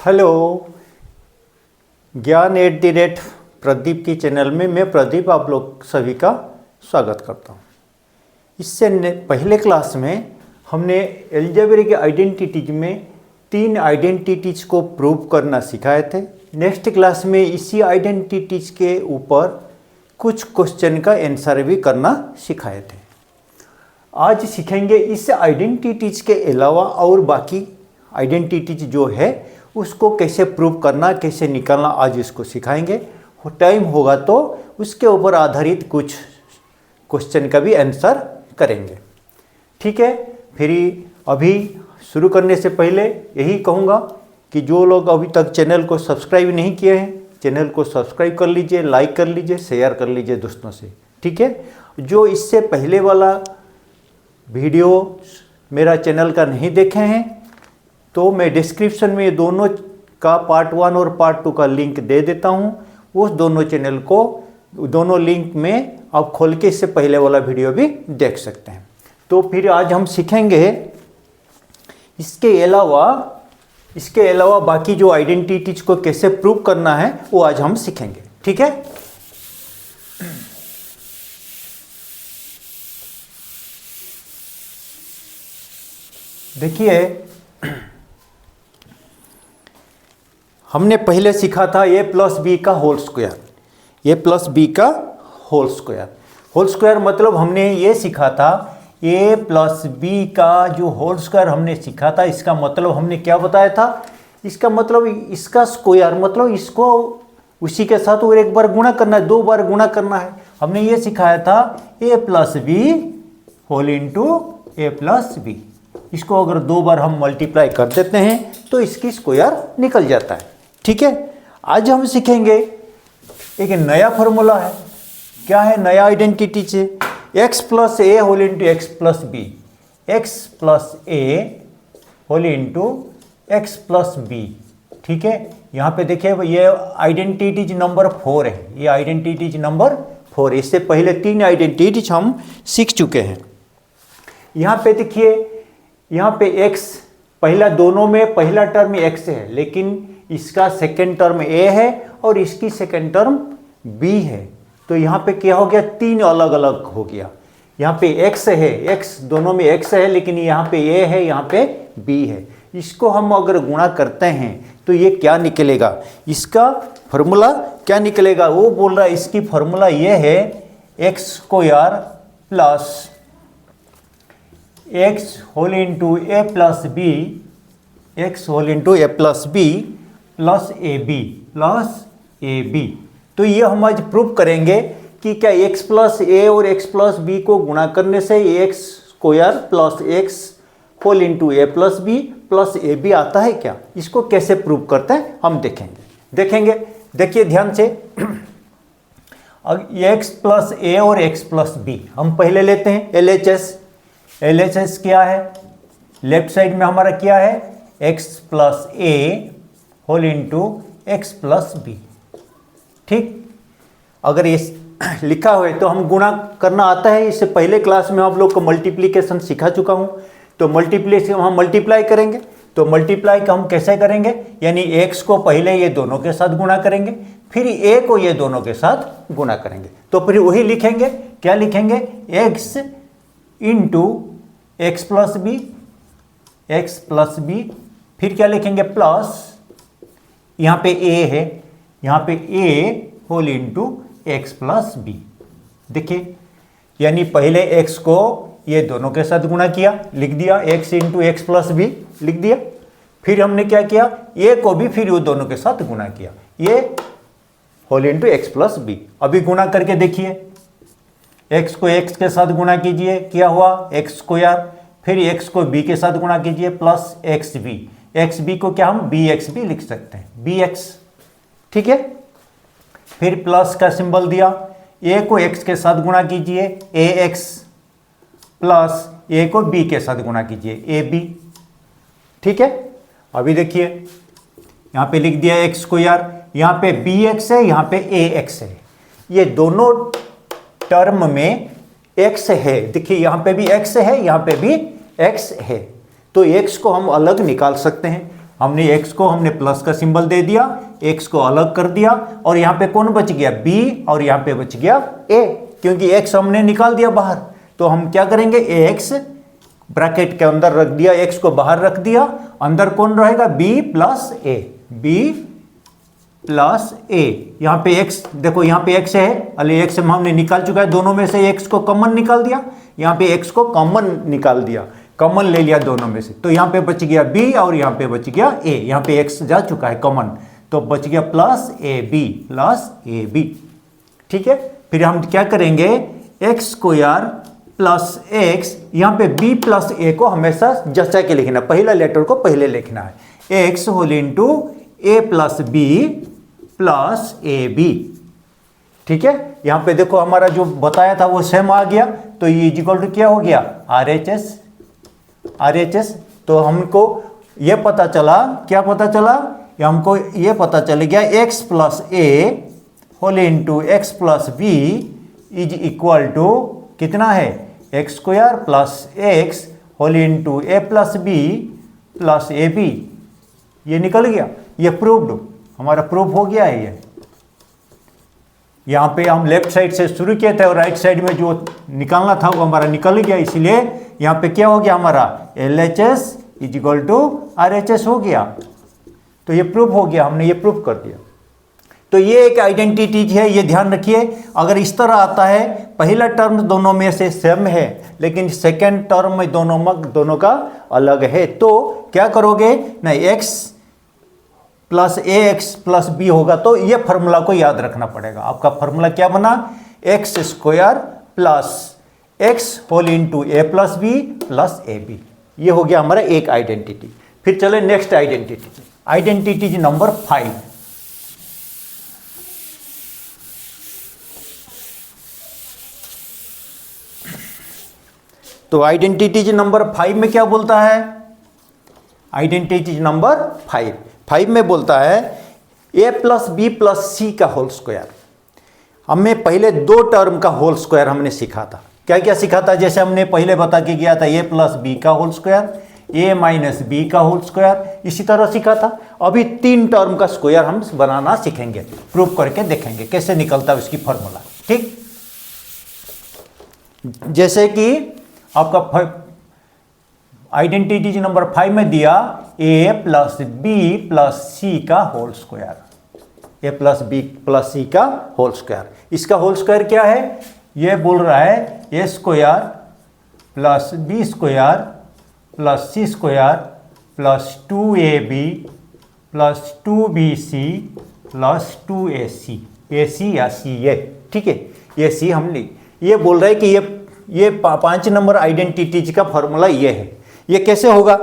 Hello, ज्ञान @ प्रदीप की channel में मैं प्रदीप आप लोग सभी का स्वागत करता हूँ। इससे पहले क्लास में हमने अलजेब्रिक आइडेंटिटीज में 3 आइडेंटिटीज को प्रूव करना सिखाए थे। नेक्स्ट क्लास में इसी आइडेंटिटीज के ऊपर कुछ क्वेश्चन का आंसर भी करना सिखाए थे। आज सीखेंगे इस आइडेंटिटीज के अलावा और बाकी आइडेंटिटीज जो है उसको कैसे प्रूव करना, कैसे निकालना, आज इसको सिखाएंगे। टाइम होगा तो उसके ऊपर आधारित कुछ क्वेश्चन का भी आंसर करेंगे। ठीक है, फिर अभी शुरू करने से पहले यही कहूँगा कि जो लोग अभी तक चैनल को सब्सक्राइब नहीं किए हैं, चैनल को सब्सक्राइब कर लीजिए, लाइक कर लीजिए, शेयर कर लीजिए दोस्तों से। ठीक है, जो इससे पहले वाला वीडियो मेरा चैनल का नहीं देखे हैं तो मैं डिस्क्रिप्शन में दोनों का पार्ट 1 और पार्ट 2 का लिंक दे देता हूं। उस दोनों चैनल को, दोनों लिंक में आप खोल के इससे पहले वाला वीडियो भी देख सकते हैं। तो फिर आज हम सीखेंगे इसके अलावा बाकी जो आइडेंटिटीज को कैसे प्रूव करना है वो आज हम सीखेंगे। ठीक है, देखिए हमने पहले सीखा था a+b का होल स्क्वायर। a+b का होल स्क्वायर मतलब हमने ये सीखा था a+b का जो होल स्क्वायर हमने सीखा था। इसका मतलब हमने क्या बताया था, इसका मतलब इसका स्क्वायर मतलब इसको उसी के साथ और एक बार गुणा करना है, 2 बार गुणा करना है। हमने ये सिखाया था a+b होल इंटू a+b। इसको अगर 2 बार हम मल्टीप्लाई कर देते हैं तो इसकी स्क्वायर निकल जाता है। ठीक है, आज हम सीखेंगे एक नया फॉर्मूला है। क्या है नया आइडेंटिटी से, x+a whole into x+b, x+a whole into x+b। ठीक है, यहाँ पे देखिए ये आइडेंटिटीज नंबर 4 है, ये आइडेंटिटीज नंबर 4। इससे पहले 3 आइडेंटिटीज हम सीख चुके हैं। यहाँ पे देखिए, यहाँ पे x पहला, दोनों में पहला टर्म x है, लेकिन इसका सेकेंड टर्म a है और इसकी सेकेंड टर्म b है। तो यहाँ पे क्या हो गया, 3 अलग अलग हो गया। यहाँ पे x है, x दोनों में x है, लेकिन यहाँ पे a है, यहाँ पे b है। इसको हम अगर गुणा करते हैं तो ये क्या निकलेगा, इसका फॉर्मूला क्या निकलेगा, वो बोल रहा है इसकी फॉर्मूला ये है x² plus x whole into a+b, x whole into a+b plus ab। तो ये हम आज प्रूव करेंगे कि क्या x+a और x+b को गुणा करने से x² plus x whole into a+b plus ab आता है क्या। इसको कैसे प्रूव करते हैं हम देखेंगे। देखिए ध्यान से, अब x+a और x+b हम पहले लेते हैं LHS क्या है, लेफ्ट साइड में हमारा क्या है, x+a होल इंटू x+b। ठीक, अगर ये लिखा हुआ है तो हम गुणा करना आता है। इससे पहले क्लास में आप लोग को मल्टीप्लिकेशन सिखा चुका हूँ। तो मल्टीप्लिकेशन हम मल्टीप्लाई करेंगे, तो मल्टीप्लाई का हम कैसे करेंगे, यानी x को पहले ये दोनों के साथ गुणा करेंगे, फिर a को ये दोनों के साथ गुणा करेंगे। तो फिर वही लिखेंगे, क्या लिखेंगे, x इंटू x+b, फिर क्या लिखेंगे, प्लस यहाँ पे a है, यहाँ पे a होल इंटू x+b। देखिए, यानी पहले x को ये दोनों के साथ गुणा किया, लिख दिया x इंटू x+b लिख दिया। फिर हमने क्या किया, a को भी फिर वो दोनों के साथ गुणा किया, ये होल इंटू x+b। अभी गुणा करके देखिए, x को x के साथ गुणा कीजिए, क्या हुआ, x², फिर x को b के साथ गुणा कीजिए प्लस xb को क्या हम bxb लिख सकते हैं, bx। ठीक है, फिर प्लस का सिंबल दिया, a को x के साथ गुणा कीजिए ax प्लस a को b के साथ गुणा कीजिए ab। ठीक है, अभी देखिए यहाँ पे लिख दिया x², यहाँ पे bx है, यहाँ पे ax है, ये दोनों टर्म में x है। देखिए यहाँ पे भी x है, यहाँ पे भी x है, तो x को हम अलग निकाल सकते हैं। हमने x को हमने प्लस का सिंबल दे दिया, x को अलग कर दिया और यहाँ पे कौन बच गया b और यहाँ पे बच गया a, क्योंकि x हमने निकाल दिया बाहर। तो हम क्या करेंगे, ax ब्रैकेट के अंदर रख दिया, x को बाहर रख दिया, अंदर कौन रहेगा b plus a, b plus a। यहाँ पे x देखो, यहाँ पे x है, अरे x हमने निकाल चुका है, दोनों में से x को कॉमन निकाल दिया, यहाँ पे x को कॉमन निकाल दिया, कॉमन ले लिया दोनों में से, तो यहाँ पे बच गया b और यहाँ पे बच गया a, यहाँ पे x जा चुका है कॉमन, तो बच गया प्लस ए बी। ठीक है, फिर हम क्या करेंगे, एक्स स्क्वायर प्लस एक्स, यहाँ पे b प्लस a को हमेशा जचा के लिखना, पहला लेटर को पहले लिखना है, x whole into a plus b plus A B. ठीक है, यहाँ पे देखो हमारा जो बताया था वो सेम आ गया, तो ये इक्वल टू क्या हो गया, आर एच एस। तो हमको ये पता चला, क्या पता चला, हमको ये पता चल गया x plus A whole into X plus B is equal to कितना है, X square plus X whole into A plus B plus A B. ये निकल गया, ये प्रूव्ड, हमारा प्रूफ हो गया है। ये यहाँ पे हम लेफ्ट साइड से शुरू किए थे और राइट साइड में जो निकालना था वो हमारा निकल गया, इसलिए यहाँ पे क्या हो गया हमारा, L H S is equal to R H S हो गया। तो ये प्रूफ हो गया, हमने ये प्रूफ कर दिया। तो ये एक आइडेंटिटीज है, ये ध्यान रखिए। अगर इस तरह आता है, पहला टर्म दोनों में से सेम है लेकिन सेकेंड टर्म में दोनों का अलग है, तो क्या करोगे ना, एक्स प्लस ए एक्स प्लस बी होगा, तो ये फॉर्मूला को याद रखना पड़ेगा। आपका फॉर्मूला क्या बना, X square plus X whole into A plus B plus A B. ये हो गया हमारा एक आइडेंटिटी। फिर चले नेक्स्ट आइडेंटिटी, आइडेंटिटीज नंबर 5। तो आइडेंटिटीज नंबर 5 में क्या बोलता है, आइडेंटिटीज नंबर 5 में बोलता है a plus B plus C का होल स्क्वायर। हमें पहले दो टर्म का होल स्क्वायर हमने सीखा था। क्या क्या सीखा था, जैसे हमने पहले बता के गया था a प्लस बी का whole square, a minus B का होल स्क्वायर, इसी तरह सीखा था। अभी 3 टर्म का स्क्वायर हम बनाना सीखेंगे, प्रूव करके देखेंगे कैसे निकलता है उसकी फॉर्मूला। ठीक, जैसे कि आपका आइडेंटिटी नंबर 5 में दिया a plus B plus C का whole square, a plus B plus C का होल स्क्वायर। इसका होल स्क्वायर क्या है, ये बोल रहा है a square plus B square plus C square plus 2ab plus 2bc plus 2ac, ac या ca। ठीक है, ये सी हमने, ये बोल रहा है कि ये 5 नंबर आइडेंटिटीज का फॉर्मूला ये है। ये कैसे होगा,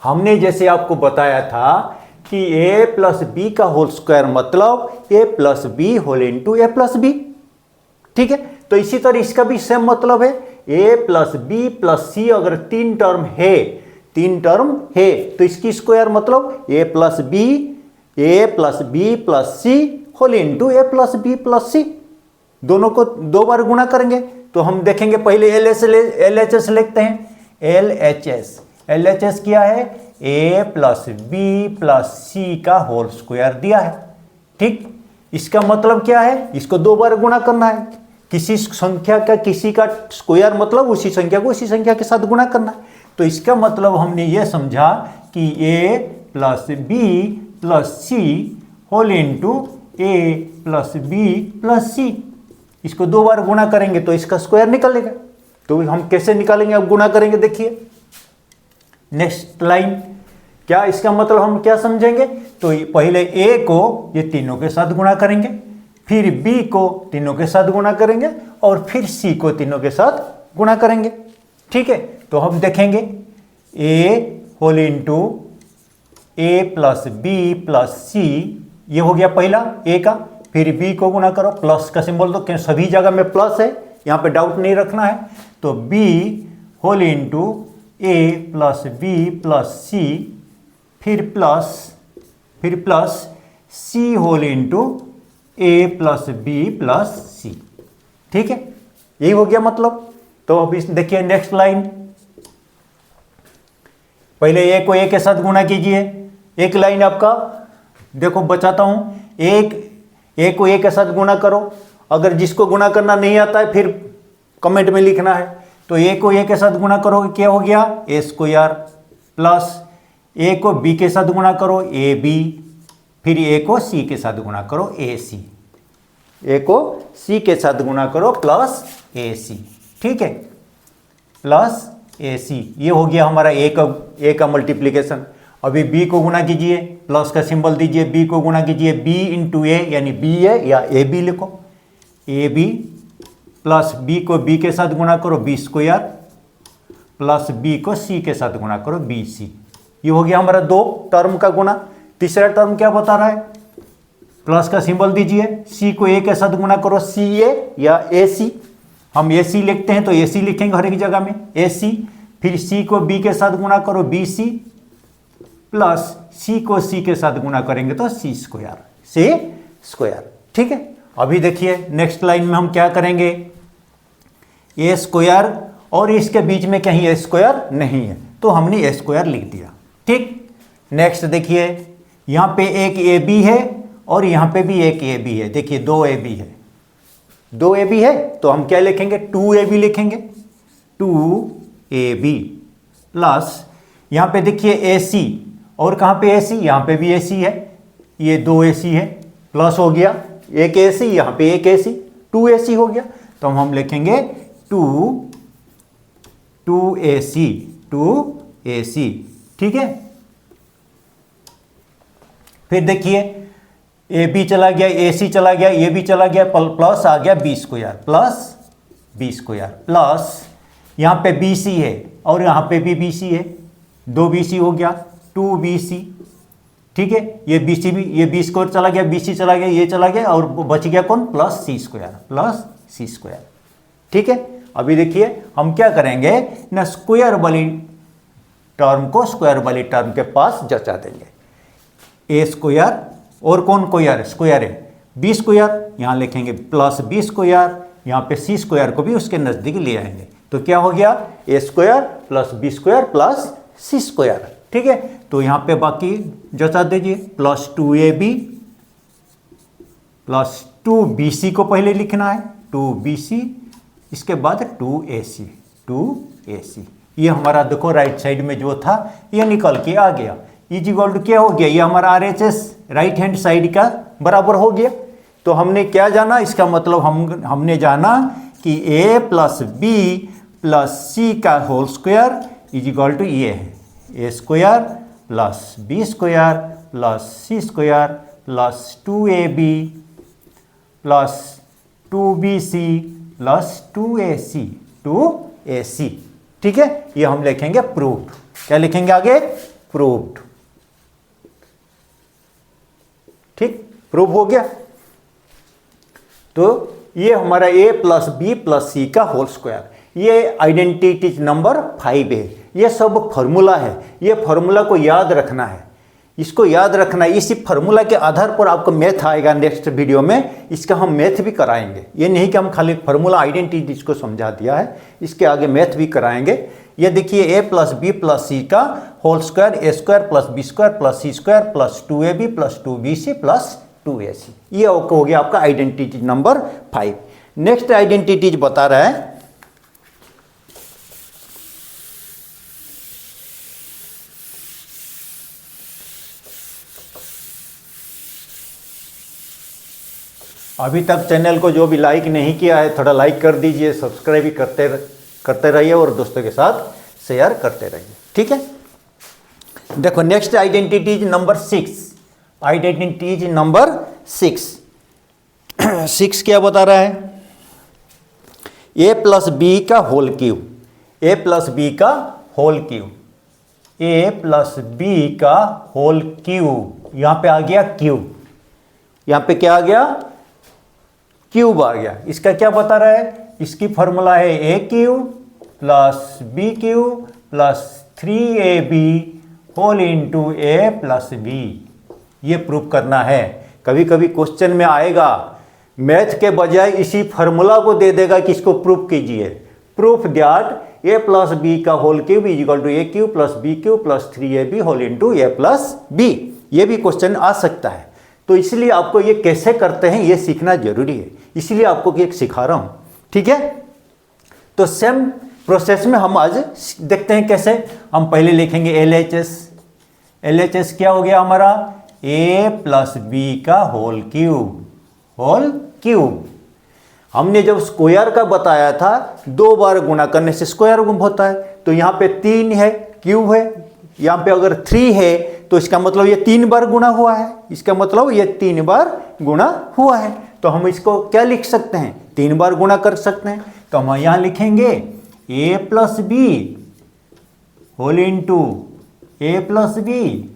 हमने जैसे आपको बताया था कि a प्लस बी का होल स्क्वायर मतलब a plus B whole into A plus B. ठीक है, तो इसी तरह इसका भी सेम मतलब है, a plus B plus C. अगर 3 टर्म है तो इसकी स्क्वायर मतलब a plus B plus C whole into A plus B plus C. दोनों को 2 बार गुणा करेंगे तो हम देखेंगे, पहले एल एच एस लिखते हैं, एल एच एस क्या है, a plus B plus C का होल स्क्वायर दिया है। ठीक, इसका मतलब क्या है, इसको 2 बार गुणा करना है। किसी संख्या का किसी का स्क्वायर मतलब उसी संख्या को उसी संख्या के साथ गुणा करना है। तो इसका मतलब हमने ये समझा कि a plus B plus C whole into A plus B plus C, इसको 2 बार गुणा करेंगे तो इसका स्क्वायर निकलेगा। तो हम कैसे निकालेंगे, अब गुणा करेंगे, देखिए नेक्स्ट लाइन। क्या इसका मतलब हम क्या समझेंगे, तो पहले a को ये तीनों के साथ गुणा करेंगे, फिर b को तीनों के साथ गुणा करेंगे और फिर c को तीनों के साथ गुणा करेंगे। ठीक है, तो हम देखेंगे a whole into A plus B plus C, ये हो गया पहला a का। फिर b को गुणा करो, प्लस का सिंबल तो क्यों, सभी जगह में प्लस है, यहाँ पे डाउट नहीं रखना है। तो b whole into A plus B plus सी, फिर plus C whole into A plus B plus सी। ठीक है, यही हो गया मतलब। तो अब इस देखिए नेक्स्ट लाइन, पहले ए को ए के साथ गुणा कीजिए, एक लाइन आपका देखो बचाता हूँ, ए को ए के साथ गुणा करो। अगर जिसको गुणा करना नहीं आता है फिर कमेंट में लिखना है। तो ए को ए के साथ गुणा करोगे क्या हो गया, ए स्क्वायर, प्लस ए को बी के साथ गुणा करो, ए बी, फिर ए को सी के साथ गुणा करो, ए सी, ए को सी के साथ गुणा करो प्लस ए सी, ठीक है, प्लस ए सी। ये हो गया हमारा ए का मल्टीप्लीकेशन। अभी बी को गुणा कीजिए, प्लस का सिंबल दीजिए, बी को गुणा कीजिए, बी इंटू ए यानी बी ए या ए बी लिखो, ए बी, प्लस बी को बी के साथ गुणा करो, बी स्क्वायर, प्लस बी को सी के साथ गुणा करो, बी सी। ये हो गया हमारा 2 टर्म का गुणा। तीसरा टर्म क्या बता रहा है, प्लस का सिंबल दीजिए, सी को ए के साथ गुणा करो, सी ए या ए सी। हम ए सी लिखते हैं तो ए सी लिखेंगे हर एक जगह में, ए सी। फिर सी को बी के साथ गुणा करो, बी सी, प्लस सी को सी के साथ गुणा करेंगे तो सी स्क्वायर, सी स्क्वायर, ठीक है। अभी देखिए नेक्स्ट लाइन में हम क्या करेंगे, ए स्क्वायर और इसके बीच में कहीं ए स्क्वायर नहीं है तो हमने ए स्क्वायर लिख दिया, ठीक। नेक्स्ट देखिए, यहाँ पे एक ए बी है और यहाँ पे भी एक ए बी है। देखिए 2 ए बी है, 2 ए बी है तो हम क्या लिखेंगे, 2 ए बी लिखेंगे, 2 ए बी, प्लस यहाँ पे देखिए ए सी, और कहाँ पे ए सी, यहाँ पे भी ए सी है, ये 2 ए सी है, प्लस हो गया एक ए सी, यहाँ पे एक ए सी, 2 ए सी हो गया। तो हम लिखेंगे 2 ए सी, 2 ए सी, ठीक है। फिर देखिए ए बी चला गया, ए सी चला गया, ए बी चला गया, प्लस आ गया B square, plus B square, plus यहाँ पे बी सी है और यहाँ पे भी बी सी है, 2 बी सी हो गया, 2 बी सी, ठीक है। ये बी सी भी, ये बी स्क्वायर चला गया, बी सी चला गया, ये चला गया और बच गया कौन, प्लस सी स्क्वायर, प्लस सी स्क्वायर, ठीक है। अभी देखिए हम क्या करेंगे ना, स्क्वायर वाली टर्म को स्क्वायर वाली टर्म के पास जचा देंगे। ए स्क्वायर और कौन स्क्वायर है, बी स्क्वायर, यहाँ लिखेंगे प्लस बी स्क्वायर, यहाँ पे सी स्क्वायर को भी उसके नज़दीक ले आएंगे तो क्या हो गया, A square plus B square plus C square, ठीक है। तो यहाँ पे बाकी जचा दीजिए, plus 2 A B plus 2 B C को पहले लिखना है, 2 बी सी, इसके बाद 2 ए सी, 2 ए सी। ये हमारा देखो राइट साइड में जो था ये निकल के आ गया, इज इक्वल टू क्या हो गया, ये हमारा are H S right hand side का बराबर हो गया। तो हमने क्या जाना, इसका मतलब हमने जाना कि A plus B plus C का whole square is equal to ये है, A square plus B square plus C square plus 2 A B plus 2 B C plus 2 A C, 2 A C, ठीक है। ये हम लिखेंगे प्रूव्ड। क्या लिखेंगे आगे, प्रूव्ड, ठीक, प्रूव हो गया। तो ये हमारा ए प्लस बी प्लस सी का होल स्क्वायर, ये आइडेंटिटी नंबर 5 है। ये सब फॉर्मूला है, ये फॉर्मूला को याद रखना है, इसको याद रखना है। इसी फॉर्मूला के आधार पर आपको मैथ आएगा नेक्स्ट वीडियो में, इसका हम मैथ भी कराएंगे। ये नहीं कि हम खाली फॉर्मूला आइडेंटिटी को समझा दिया है, इसके आगे मैथ भी कराएंगे। ये देखिए A plus B plus C का whole square, A square plus B square plus C square plus 2 A B plus 2 B C plus 2 A C, ये हो गया आपका आइडेंटिटी नंबर 5। नेक्स्ट आइडेंटिटीज बता रहा है, अभी तक चैनल को जो भी लाइक नहीं किया है थोड़ा लाइक कर दीजिए, सब्सक्राइब भी करते रहिए और दोस्तों के साथ शेयर करते रहिए, ठीक है। देखो next identities number 6, identities number 6 क्या बता रहा है, ए प्लस बी का होल क्यूब, ए प्लस बी का होल क्यूब, ए प्लस बी का होल क्यूब, यहाँ पे आ गया क्यूब, यहाँ पे क्या आ गया, क्यूब आ गया। इसका क्या बता रहा है, इसकी फॉर्मूला है A cube plus B cube plus 3ab whole into A plus B. ये प्रूफ करना है। कभी कभी क्वेश्चन में आएगा, मैथ के बजाय इसी फॉर्मूला को दे देगा कि इसको प्रूफ कीजिए, proof that A plus B का whole cube is equal to A cube plus B cube plus 3ab whole into A plus B. ये भी क्वेश्चन आ सकता है, तो इसलिए आपको ये कैसे करते हैं ये सीखना जरूरी है, इसलिए आपको एक सिखा रहा हूं, ठीक है। तो सेम प्रोसेस में हम आज देखते हैं कैसे। हम पहले लिखेंगे LHS। LHS क्या हो गया हमारा, a प्लस बी का होल क्यूब। हमने जब स्क्वायर का बताया था 2 बार गुणा करने से स्क्वायर होता है, तो यहाँ पे 3 है, क्यूब है, यहाँ पे अगर 3 है तो इसका मतलब ये 3 बार गुणा हुआ है, इसका मतलब ये 3 बार गुणा हुआ है। तो हम इसको क्या लिख सकते हैं, 3 बार गुणा कर सकते हैं। तो हम यहाँ लिखेंगे a plus B whole into A plus B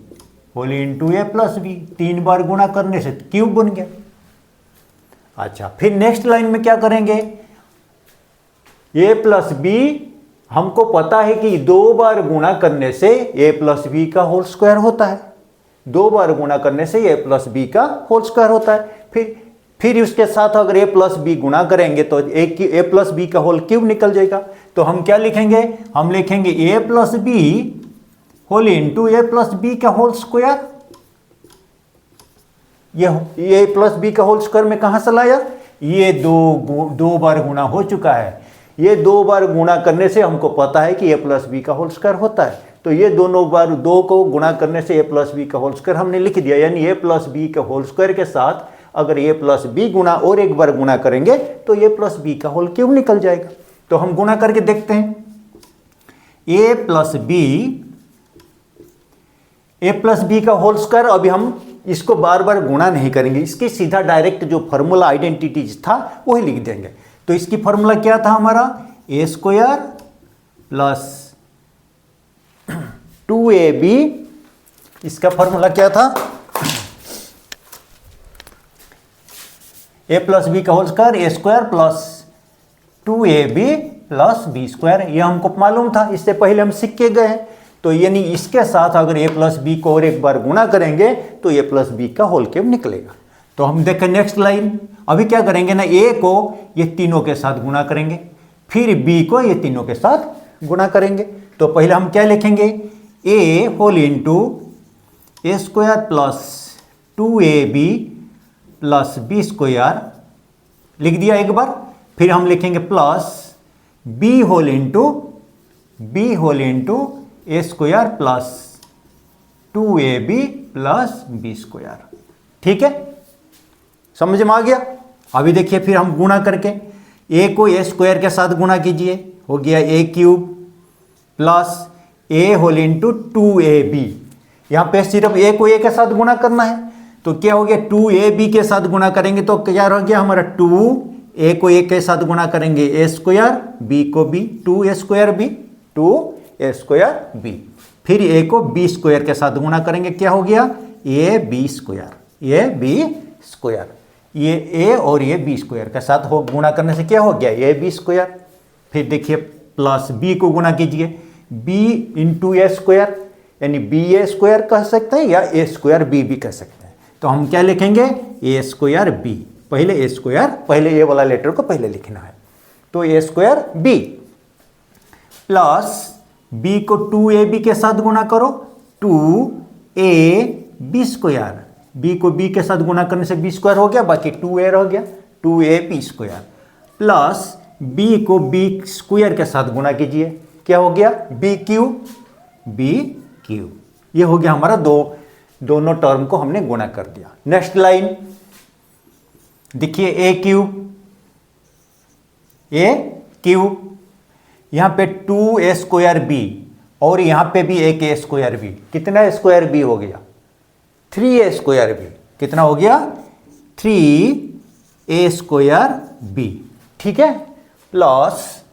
whole into A plus B, 3 बार गुणा करने से क्यूब बन गया। अच्छा, फिर नेक्स्ट लाइन में क्या करेंगे, a प्लस बी हमको पता है कि 2 बार गुणा करने से a प्लस बी का होल स्क्वायर होता है, 2 बार गुणा करने से a प्लस बी का होल स्क्वायर होता है। फिर उसके साथ अगर a प्लस बी गुणा करेंगे तो a प्लस बी का होल क्यूब निकल जाएगा। तो हम क्या लिखेंगे, हम लिखेंगे a plus B whole into A plus B का होल स्क्वायर। ये प्लस बी का होल स्क्वायर में कहां से लाया, ये दो बार गुणा हो चुका है, ये 2 बार गुणा करने से हमको पता है कि ए प्लस बी का होल स्क्वायर होता है। तो ये दोनों बार 2 को गुणा करने से ए प्लस बी का होल स्क्वायर हमने लिख दिया, यानी ए प्लस बी का होल स्क्वायर के साथ अगर ए प्लस बी गुणा और एक बार गुणा करेंगे तो ए प्लस बी का होल क्यूब निकल जाएगा। तो हम गुणा करके देखते हैं, ए प्लस बी का होल स्क्वायर। अभी हम इसको बार बार गुणा नहीं करेंगे, इसके सीधा डायरेक्ट जो फॉर्मूला आइडेंटिटीज था वही लिख देंगे। तो इसकी फॉर्मूला क्या था हमारा, ए स्क्वायर प्लस 2ab, इसका फॉर्मूला क्या था, ए प्लस बी का whole square A square plus 2ab plus B square. ये हमको मालूम था, इससे पहले हम सीख के गए हैं। तो यानी इसके साथ अगर ए प्लस बी को और एक बार गुणा करेंगे तो ए प्लस बी का होल क्यूब निकलेगा। तो हम देखें नेक्स्ट लाइन, अभी क्या करेंगे ना, ए को ये तीनों के साथ गुणा करेंगे, फिर बी को ये तीनों के साथ गुणा करेंगे। तो पहले हम क्या लिखेंगे, A whole into A square plus 2ab plus B square लिख दिया एक बार। फिर हम लिखेंगे plus B whole into A square plus 2ab plus B square. ठीक है, समझ में आ गया। अभी देखिए फिर हम गुणा करके ए को ए स्क्वायर के साथ गुणा कीजिए, हो गया ए cube plus A whole into 2ab। यहाँ पे सिर्फ ए को ए के साथ गुणा करना है, तो क्या हो गया 2ab के साथ गुणा करेंगे तो क्या हो गया हमारा 2, ए को ए के साथ गुणा करेंगे ए स्क्वायर, बी को B, 2a square B, 2a square B. फिर ए को बी स्क्वायर के साथ गुणा करेंगे, क्या हो गया ए बी स्क्वायर। ये ए और ये बी स्क्वायर के साथ हो गुणा करने से क्या हो गया ए बी स्क्वायर। फिर देखिए प्लस बी को गुणा कीजिए, बी इंटू ए स्क्वायर, यानी बी ए स्क्वायर कह सकते हैं या ए स्क्वायर बी भी कह सकते हैं। तो हम क्या लिखेंगे ए स्क्वायर बी, पहले ए स्क्वायर, पहले ए वाला लेटर को पहले लिखना है। तो ए स्क्वायर बी प्लस बी को 2ab के साथ गुणा करो, 2ab स्क्वायर, बी को बी के साथ गुणा करने से बी स्क्वायर हो गया, बाकी 2a रह गया, 2ab स्क्वायर प्लस बी को बी स्क्वायर के साथ गुणा कीजिए, क्या हो गया बी क्यूब। ये हो गया हमारा दोनों टर्म को हमने गुणा कर दिया। नेक्स्ट लाइन देखिए ए क्यूब, यहाँ पे 2a स्क्वायर बी और यहाँ पे भी एक a स्क्वायर बी, कितना स्क्वायर बी हो गया 3a स्क्वायर बी, कितना हो गया 3a स्क्वायर बी। ठीक है, प्लस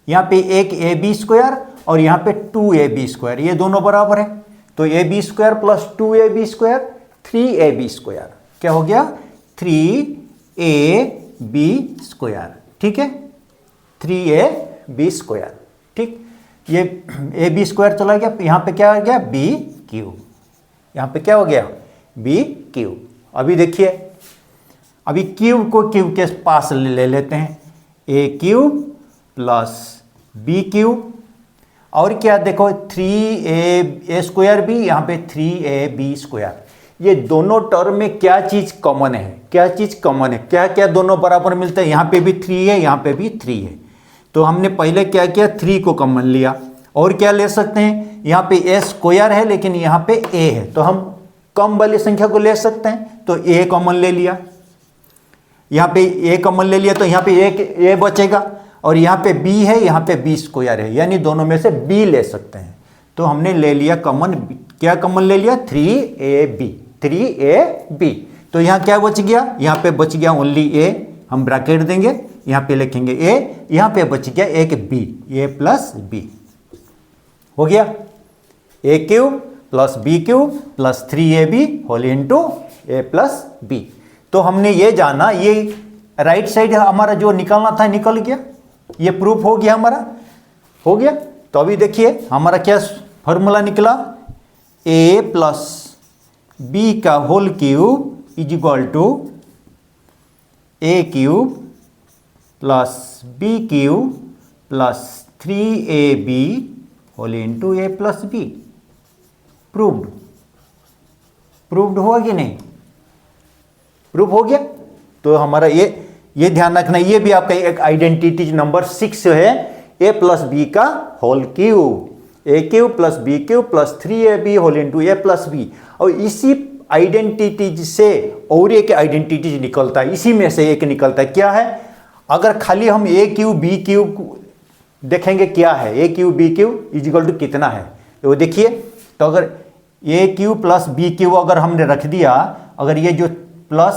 यहाँ पे एक ab स्क्वायर और यहाँ पे 2ab स्क्वायर, ये दोनों बराबर है, तो ab square plus 2ab square 3ab square, क्या हो गया 3ab स्क्वायर। ठीक है, 3ab स्क्वायर। ठीक, ये ab स्क्वायर चला गया, यहाँ पे क्या आ गया b क्यूब, यहाँ पे क्या हो गया b क्यूब। अभी देखिए, अभी क्यूब को क्यूब के पास ले लेते हैं, a cube plus B cube, और क्या देखो 3a स्क्वायर भी, यहाँ पे 3ab स्क्वायर। ये दोनों टर्म में क्या चीज़ कॉमन है, क्या चीज़ कॉमन है, क्या क्या दोनों बराबर मिलता है, यहाँ पे भी 3 है, यहाँ पे भी 3 है। तो हमने पहले क्या किया, 3 को कॉमन लिया। और क्या ले सकते हैं, यहाँ पे a स्क्वायर है लेकिन यहाँ पे a है, तो हम कम वाली संख्या को ले सकते हैं, तो a कॉमन ले लिया। यहाँ पे a कॉमन ले लिया तो यहाँ पे a बचेगा, और यहाँ पे b है, यहाँ पे b स्क्वायर है, यानी दोनों में से b ले सकते हैं। तो हमने ले लिया कॉमन, क्या कॉमन ले लिया, 3ab। तो यहाँ क्या बच गया, यहाँ पे बच गया ओनली a, हम ब्रैकेट देंगे, यहाँ पे लिखेंगे a, यहाँ पे बच गया एक b, a प्लस b हो गया, a cube plus b cube plus 3ab whole into a plus b। तो हमने ये जाना, ये राइट साइड हमारा जो निकालना था निकल गया, ये प्रूफ हो गया, हमारा हो गया। तो अभी देखिए हमारा क्या फॉर्मूला निकला, a प्लस b का whole cube is equal to a cube plus b cube plus 3ab whole into a plus b। Proved, proved हुआ कि नहीं, प्रूफ हो गया। तो हमारा ये ध्यान रखना, ये भी आपका एक आइडेंटिटी नंबर 6 है, a प्लस बी का whole cube, a cube plus B cube plus 3ab whole into a plus B. और इसी आइडेंटिटीज से और एक आइडेंटिटीज निकलता है, इसी में से एक निकलता है, क्या है, अगर खाली हम a क्यूब b क्यूब देखेंगे क्या है, a cube b cube is equal to कितना है, तो देखिए, तो अगर a cube plus b cube अगर हमने रख दिया, अगर ये जो plus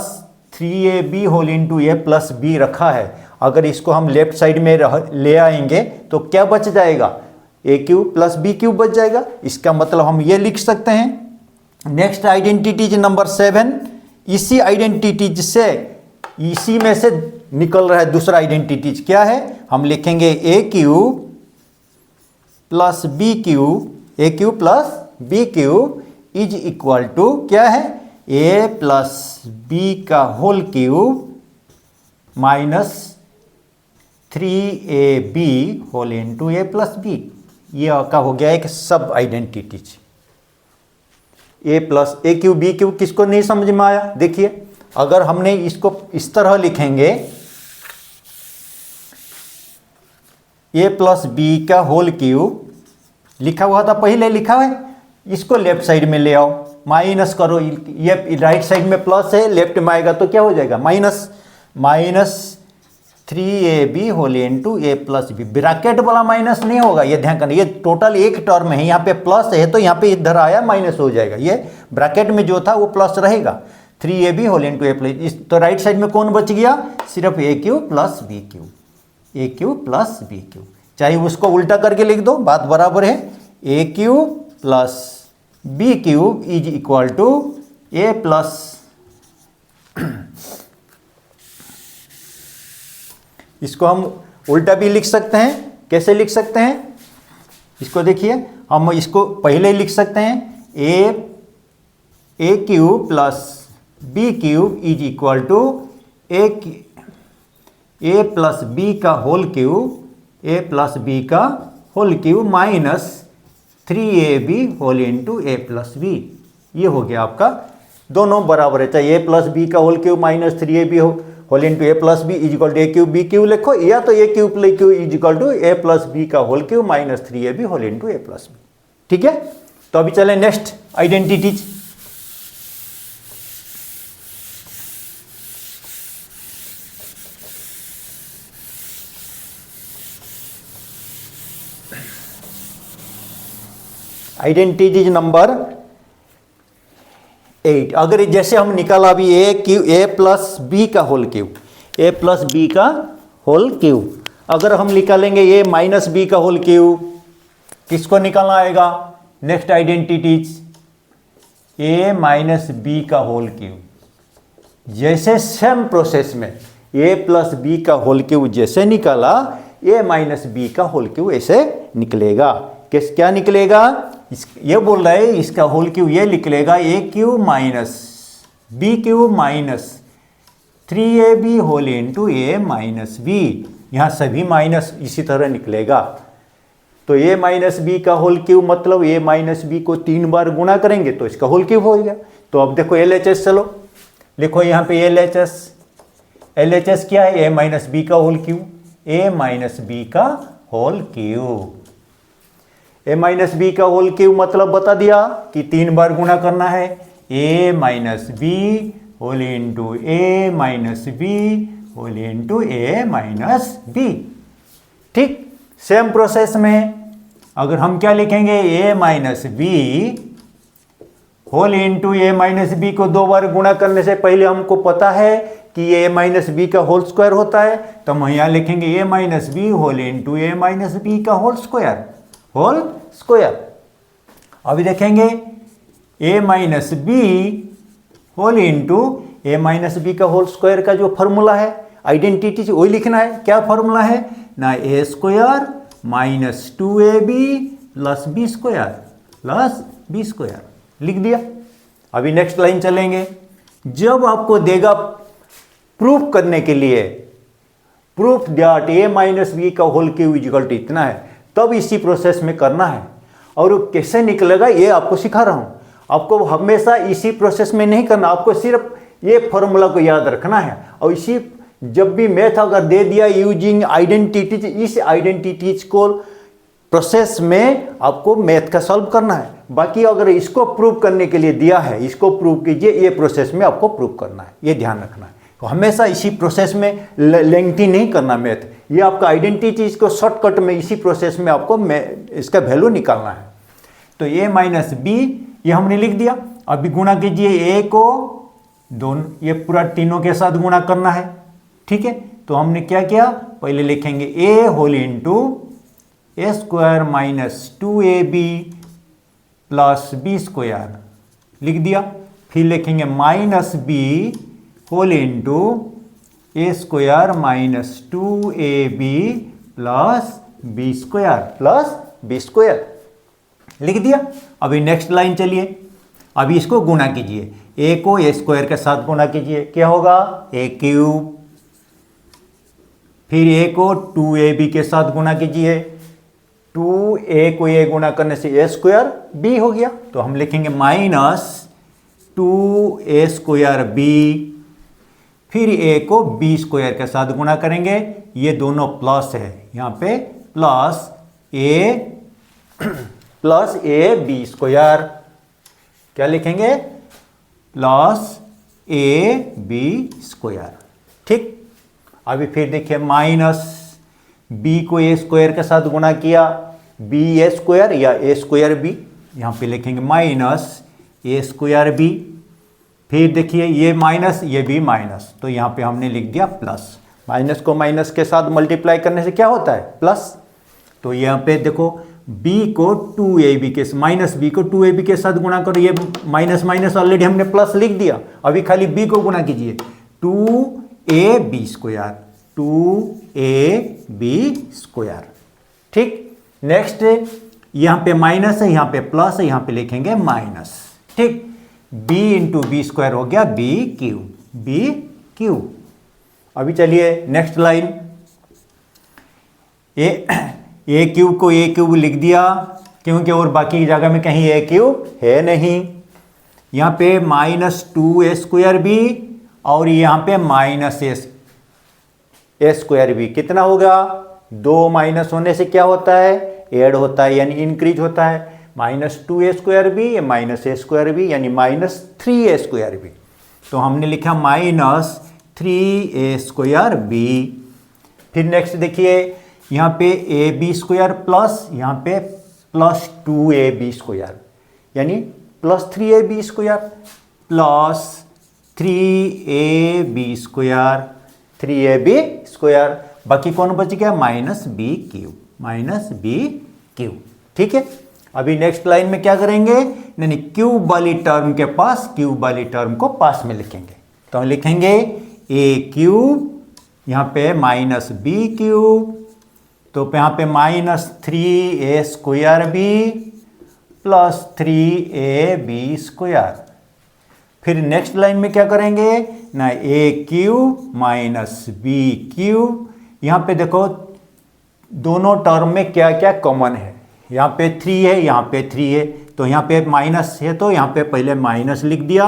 3ab whole into a plus b रखा है, अगर इसको हम लेफ्ट साइड में ले आएंगे तो क्या बच जाएगा, a cube plus b cube बच जाएगा। इसका मतलब हम ये लिख सकते हैं। नेक्स्ट आइडेंटिटीज नंबर 7, इसी आइडेंटिटीज से, इसी में से निकल रहा है दूसरा आइडेंटिटीज, क्या है, हम लिखेंगे a cube plus b cube, a cube plus b cube is equal to क्या है, a प्लस b का whole cube minus 3ab whole into a plus b। ये का हो गया एक सब identities. a plus a cube b cube किसको नहीं समझ में आया, देखिए अगर हमने इसको इस तरह लिखेंगे, a प्लस b का होल क्यूब लिखा हुआ था, पहले लिखा है, इसको लेफ्ट साइड में ले आओ, माइनस करो, ये राइट साइड में प्लस है, लेफ्ट में आएगा तो क्या हो जाएगा, minus 3ab whole into a plus B. Bracket वाला माइनस नहीं होगा, ये ध्यान करना, ये टोटल एक टर्म है, यहाँ पे प्लस है तो यहाँ पे इधर आया माइनस हो जाएगा, ये ब्रैकेट में जो था वो प्लस रहेगा, 3ab whole into a plus. तो राइट साइड में कौन बच गया, सिर्फ a cube plus b cube, a cube plus b cube, चाहे उसको उल्टा करके लिख दो, बात बराबर है, a cube plus b cube is equal to a plus, इसको हम उल्टा भी लिख सकते हैं, कैसे लिख सकते हैं, इसको देखिए, हम इसको पहले लिख सकते हैं, a cube plus b cube is equal to a plus b का whole cube, a plus b का whole cube minus 3ab whole into a plus b। ये हो गया आपका, दोनों बराबर है, चाहे a प्लस b का whole cube minus 3ab whole into a plus B is equal to a cube b cube लिखो, या तो a cube plus cube is equal to a plus b का whole cube minus 3ab whole into a plus b। ठीक है, तो अभी चले next identities. Identities number 8, अगर जैसे हम निकाला अभी a प्लस बी का whole cube, a plus B का होल क्यूब, अगर हम निकालेंगे a माइनस बी का होल क्यूब, किसको निकालना आएगा, next identities a minus B का होल क्यूब। जैसे सेम प्रोसेस में a प्लस बी का होल क्यूब जैसे निकाला, a माइनस बी का होल क्यूब ऐसे निकलेगा। क्या निकलेगा, ये बोल रहा है इसका होल क्यूब ये निकलेगा, a cube minus b cube minus 3ab whole into a minus b। यहाँ सभी माइनस इसी तरह निकलेगा। तो a माइनस बी का होल क्यूब मतलब a माइनस बी को 3 बार गुणा करेंगे तो इसका होल क्यूब हो गया। तो अब देखो LHS, चलो लिखो यहाँ पे LHS क्या है, a माइनस बी का whole cube, a minus B का whole cube. a minus B का होल क्यूब मतलब बता दिया कि 3 बार गुणा करना है, a minus B whole into a minus B whole into a minus B. ठीक, सेम प्रोसेस में अगर हम क्या लिखेंगे, a minus B whole into a minus B को 2 बार गुणा करने से पहले हमको पता है कि a माइनस बी का होल स्क्वायर होता है, तो हम यहाँ लिखेंगे a minus B whole into a minus B का होल स्क्वायर। अभी देखेंगे a minus B whole into a minus B का होल स्क्वायर का जो फॉर्मूला है, आइडेंटिटी वही लिखना है। क्या फॉर्मूला है ना, a square minus 2ab plus B square लिख दिया। अभी नेक्स्ट लाइन चलेंगे। जब आपको देगा प्रूफ करने के लिए, proof that a minus B का होल क्यूब इक्वल टू इतना है, तब इसी प्रोसेस में करना है। और कैसे निकलेगा ये आपको सिखा रहा हूँ। आपको हमेशा इसी प्रोसेस में नहीं करना, आपको सिर्फ ये फॉर्मूला को याद रखना है। और इसी जब भी मैथ अगर दे दिया यूजिंग आइडेंटिटीज, इस आइडेंटिटीज को प्रोसेस में आपको मैथ का सॉल्व करना है। बाकी अगर इसको प्रूव करने के लिए दिया है, इसको प्रूव कीजिए, ये प्रोसेस में आपको प्रूव करना है, ये ध्यान रखना है। तो हमेशा इसी प्रोसेस में लेंथी नहीं करना मैथ, ये आपका आइडेंटिटीज को शॉर्टकट में इसी प्रोसेस में आपको इसका वैल्यू निकालना है। तो a माइनस बी ये हमने लिख दिया। अभी गुणा कीजिए, a को दोनों ये पूरा तीनों के साथ गुणा करना है। ठीक है, तो हमने क्या किया, पहले लिखेंगे a whole into a square minus 2ab plus B square लिख दिया। फिर लिखेंगे minus b whole into a square minus 2ab plus B square लिख दिया। अभी नेक्स्ट लाइन चलिए, अभी इसको गुणा कीजिए, a को a स्क्वायर के साथ गुणा कीजिए, क्या होगा a क्यूब। फिर a को 2ab के साथ गुणा कीजिए, 2a को a गुणा करने से a स्क्वायर b हो गया। तो हम लिखेंगे माइनस 2a स्क्वायर b। फिर a को b स्क्वायर के साथ गुणा करेंगे, ये दोनों प्लस है, यहाँ पे प्लस a b स्क्वायर, क्या लिखेंगे प्लस a b स्क्वायर। ठीक, अभी फिर देखिए माइनस b को a स्क्वायर के साथ गुणा किया, b a स्क्वायर या a स्क्वायर b, यहाँ पे लिखेंगे माइनस a स्क्वायर b। फिर देखिए ये माइनस ये भी माइनस, तो यहाँ पे हमने लिख दिया प्लस। माइनस को माइनस के साथ मल्टीप्लाई करने से क्या होता है प्लस। तो यहाँ पे देखो b को 2ab के माइनस b को 2ab के साथ गुणा करो, ये माइनस माइनस ऑलरेडी हमने प्लस लिख दिया। अभी खाली b को गुणा कीजिए, 2ab स्क्वायर 2ab स्क्वायर। ठीक, नेक्स्ट यहाँ पे माइनस है, यहाँ पे प्लस है, यहाँ पे लिखेंगे माइनस। ठीक, b इंटू बी स्क्वायर हो गया b क्यूब। अभी चलिए नेक्स्ट लाइन, a क्यूब को a क्यूब लिख दिया, क्योंकि और बाकी जगह में कहीं a क्यूब है नहीं। यहाँ पे माइनस 2a स्क्वायर b और यहाँ पे माइनस a स्क्वायर b, कितना होगा, 2 माइनस होने से क्या होता है, ऐड होता है यानी इंक्रीज होता है। माइनस 2a स्क्वायर b या माइनस a स्क्वायर b यानी माइनस 3a स्क्वायर b। तो हमने लिखा माइनस 3a स्क्वायर b। फिर नेक्स्ट देखिए, यहाँ पे ab स्क्वायर प्लस यहाँ पे प्लस 2ab स्क्वायर यानी plus 3ab square plus 3ab square, बाकी कौन बच गया माइनस b क्यूब। ठीक है, अभी नेक्स्ट लाइन में क्या करेंगे, यानी क्यूब वाली टर्म के पास क्यूब वाली टर्म को पास में लिखेंगे। तो हम लिखेंगे a क्यूब, यहाँ पे माइनस b क्यूब, तो यहाँ पे minus 3a square b plus 3ab square. फिर नेक्स्ट लाइन में क्या करेंगे ना, a cube minus b cube यहाँ पे देखो दोनों टर्म में क्या क्या कॉमन है। यहाँ पे 3 है, यहाँ पे 3 है, तो यहाँ पे माइनस है तो यहाँ पे पहले माइनस लिख दिया,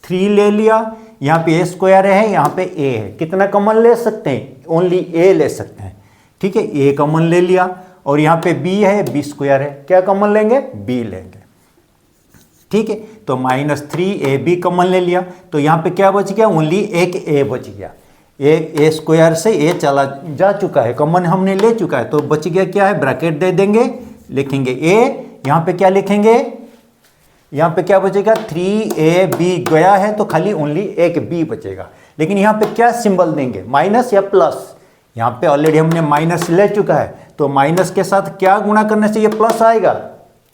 3 ले लिया। यहाँ पे a स्क्वायर है, यहाँ पे a है, कितना कॉमन ले सकते हैं? ओनली a ले सकते हैं, ठीक है, a कॉमन ले लिया। और यहाँ पे b है, b स्क्वायर है, क्या कॉमन लेंगे? b लेंगे, ठीक है। तो -3ab कॉमन ले लिया, तो यहाँ पे क्या बच गया? ओनली एक a बच गया। a स्क्वायर से a चला जा चुका है, कॉमन हमने ले चुका है, तो बच गया क्या है? ब्रैकेट दे देंगे, लिखेंगे a, यहाँ पे क्या लिखेंगे? यहाँ पे क्या बचेगा? 3ab गया है तो खाली ओनली एक b बचेगा। लेकिन यहाँ पे क्या सिंबल देंगे? माइनस या प्लस? यहाँ पे ऑलरेडी हमने माइनस ले चुका है, तो माइनस के साथ क्या गुणा करने से ये प्लस आएगा?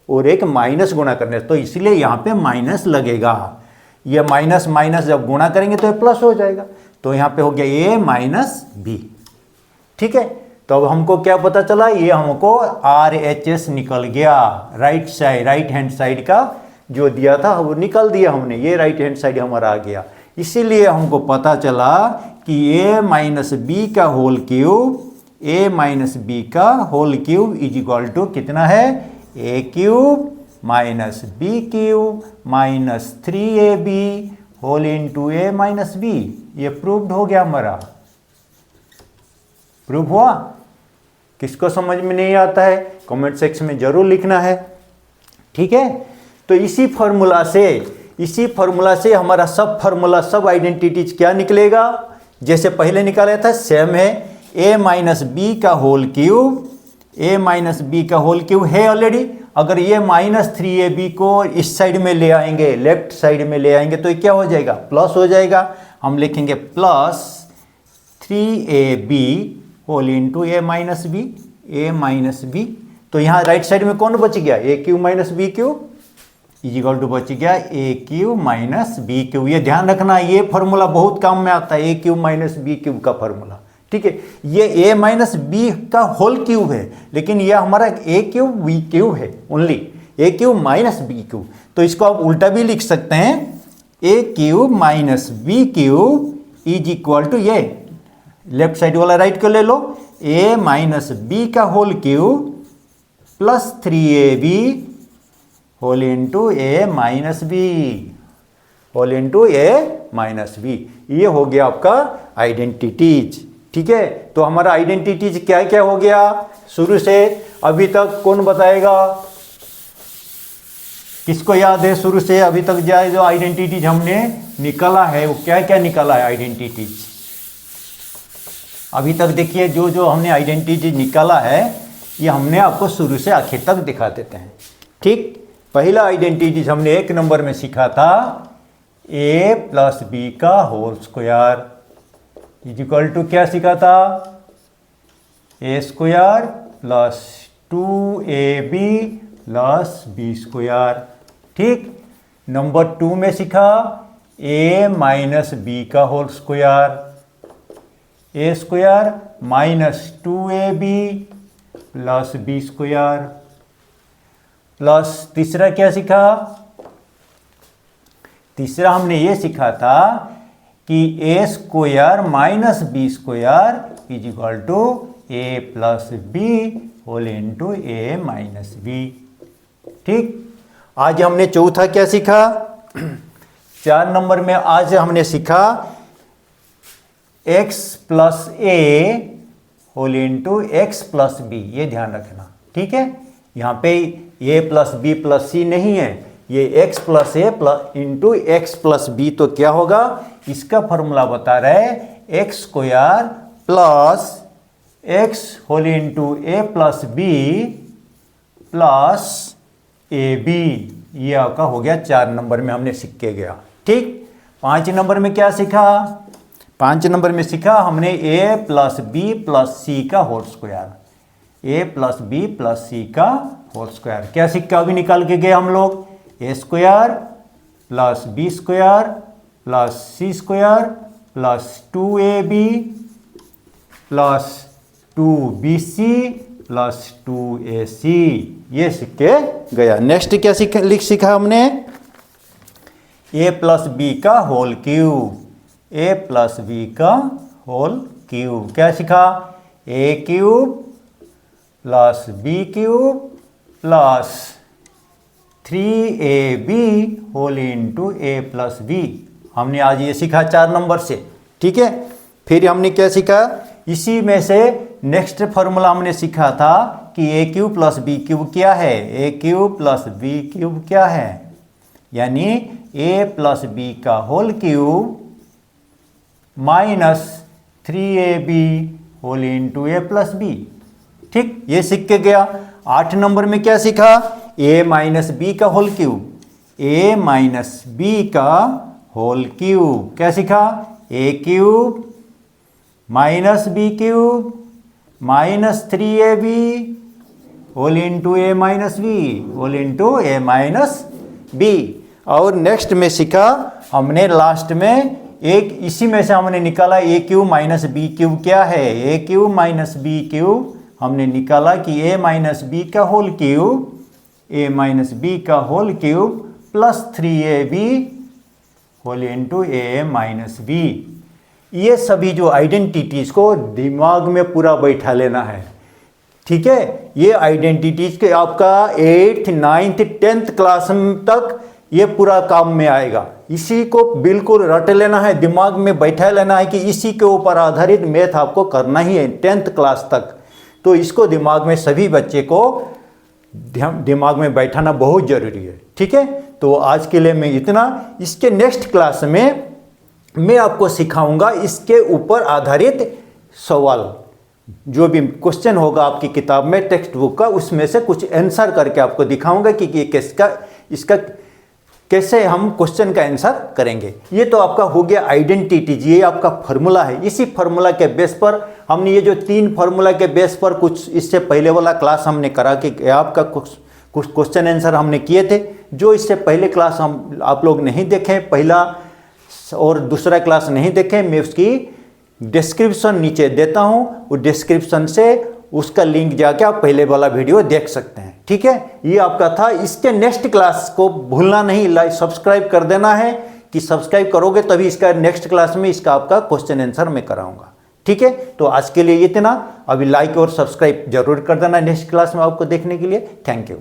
और एक माइनस गुणा करने से, तो इसलिए यहाँ पे माइनस लगेगा। ये माइनस माइनस जब गुणा करेंगे तो ये प्लस हो जाएगा, तो यहाँ पे हो गया a माइनस b, ठीक है। तो अब हमको क्या पता चला? ये हमको RHS निकल गया, right side, right hand side का जो दिया था वो निकल दिया हमने, ये राइट हैंड साइड हमारा आ गया। इसीलिए हमको पता चला कि a माइनस बी का whole cube, a minus B का whole cube is equal to कितना है? a cube minus B cube minus 3ab whole into a minus B. ये प्रूव्ड हो गया हमारा, प्रूव हुआ। किसको समझ में नहीं आता है कमेंट सेक्शन में जरूर लिखना है, ठीक है। तो इसी फॉर्मूला से हमारा सब फॉर्मूला, सब आइडेंटिटीज क्या निकलेगा? जैसे पहले निकाला था सेम है, a माइनस बी का whole cube, a minus B का होल क्यूब है ऑलरेडी। अगर ये -3ab को इस साइड में ले आएंगे, लेफ्ट साइड में ले आएंगे, तो ये क्या हो जाएगा? प्लस हो जाएगा। हम लिखेंगे plus 3ab whole into a minus b. तो यहाँ राइट साइड में कौन बच गया? a cube minus B cube is equal to बच गया a cube minus B cube. ये ध्यान रखना, ये फॉर्मूला बहुत काम में आता है, a cube minus B cube का फॉर्मूला, ठीक है। ये a माइनस बी का होल क्यूब है, लेकिन ये हमारा a क्यूब बी क्यूब है, only a cube minus B cube. तो इसको आप उल्टा भी लिख सकते हैं, a cube minus B cube is equal to, ये लेफ्ट साइड वाला राइट को ले लो, a माइनस बी का whole cube plus 3ab whole into a minus B, whole into a minus B. ये हो गया आपका आइडेंटिटीज, ठीक है। तो हमारा आइडेंटिटीज क्या क्या हो गया शुरू से अभी तक? कौन बताएगा? किसको याद है शुरू से अभी तक जाए जो आइडेंटिटीज हमने निकाला है, वो क्या क्या निकाला है आइडेंटिटीज? अभी तक देखिए, जो जो हमने आइडेंटिटीज निकाला है ये हमने आपको शुरू से आखिर तक दिखा देते हैं, ठीक। पहला आइडेंटिटीज हमने 1 नंबर में सीखा था, a प्लस बी का whole square is equal to क्या सीखा था? a square plus 2ab plus B square, ठीक। नंबर 2 में सीखा a माइनस बी का whole square, a square minus 2ab plus B square, plus तीसरा क्या सीखा? तीसरा हमने ये सीखा था कि a square minus b square is equal to a plus B whole into a minus B, ठीक। आज हमने चौथा क्या सीखा? 4 नंबर में आज हमने सीखा x plus a whole into X plus B. ये ध्यान रखना, ठीक है। यहाँ पे a plus B plus C नहीं है, ये x plus A plus into X plus B. तो क्या होगा? इसका फॉर्मूला बता रहे X square plus X whole into A plus B plus A B. ये आपका हो गया 4 नंबर में हमने सीख के गया, ठीक। 5 नंबर में क्या सीखा? 5 नंबर में सीखा हमने a plus B plus C का whole square, a plus B plus C का होल स्क्वायर। क्या सीख के अभी निकाल के गए हम लोग? a square plus B square plus C square plus 2ab plus 2bc plus 2ac। ये सीख के गया। नेक्स्ट क्या सीखा हमने? a प्लस बी का whole cube, a plus B का होल क्यूब। क्या सीखा? A cube plus B cube plus 3ab whole into A plus B. हमने आज ये सीखा 4 नंबर से, ठीक है। फिर हमने क्या सीखा, इसी में से नेक्स्ट फॉर्मूला हमने सीखा था कि A cube plus B cube क्या है, A cube plus B cube क्या है, यानी ए प्लस बी का whole cube minus 3ab whole into A plus B. ठीक, ये सीख के गया। 8 नंबर में क्या सीखा, a माइनस बी का whole cube, a minus B का होल क्यूब। क्या सीखा, a cube minus B cube minus 3ab whole into A minus B whole into A minus b. और नेक्स्ट में सीखा हमने लास्ट में एक, इसी में से हमने निकाला A cube minus B cube क्या है, A cube minus B cube हमने निकाला कि ए माइनस बी का whole cube, A minus B का whole cube plus 3ab whole into ए माइनस बी। ये सभी जो आइडेंटिटीज को दिमाग में पूरा बैठा लेना है, ठीक है। ये आइडेंटिटीज के आपका 8th 9th 10th क्लास तक ये पूरा काम में आएगा। इसी को बिल्कुल रट लेना है, दिमाग में बैठा लेना है कि इसी के ऊपर आधारित मैथ आपको करना ही है 10th क्लास तक। तो इसको दिमाग में सभी बच्चे को दिमाग में बैठाना बहुत ज़रूरी है, ठीक है। तो आज के लिए मैं इतना, इसके नेक्स्ट क्लास में मैं आपको सिखाऊंगा इसके ऊपर आधारित सवाल, जो भी क्वेश्चन होगा आपकी किताब में टेक्स्ट बुक का, उसमें से कुछ आंसर करके आपको दिखाऊंगा कि ये इसका कैसे हम क्वेश्चन का आंसर करेंगे। ये तो आपका हो गया आइडेंटिटी, ये आपका फार्मूला है। इसी फार्मूला के बेस पर हमने ये जो 3 फार्मूला के बेस पर कुछ इससे पहले वाला क्लास हमने करा कि आपका कुछ क्वेश्चन आंसर हमने किए थे। जो इससे पहले क्लास आप लोग नहीं देखे, पहला और दूसरा क्लास नहीं देखे, मैं उसकी डिस्क्रिप्शन नीचे देता हूँ, वो डिस्क्रिप्शन से उसका लिंक जाके आप पहले वाला वीडियो देख सकते हैं, ठीक है। ये आपका था। इसके नेक्स्ट क्लास को भूलना नहीं, लाइक सब्सक्राइब कर देना है कि सब्सक्राइब करोगे तभी इसका नेक्स्ट क्लास में इसका आपका क्वेश्चन आंसर मैं कराऊंगा, ठीक है। तो आज के लिए इतना, अभी लाइक और सब्सक्राइब जरूर कर देना नेक्स्ट क्लास में आपको देखने के लिए। Thank you.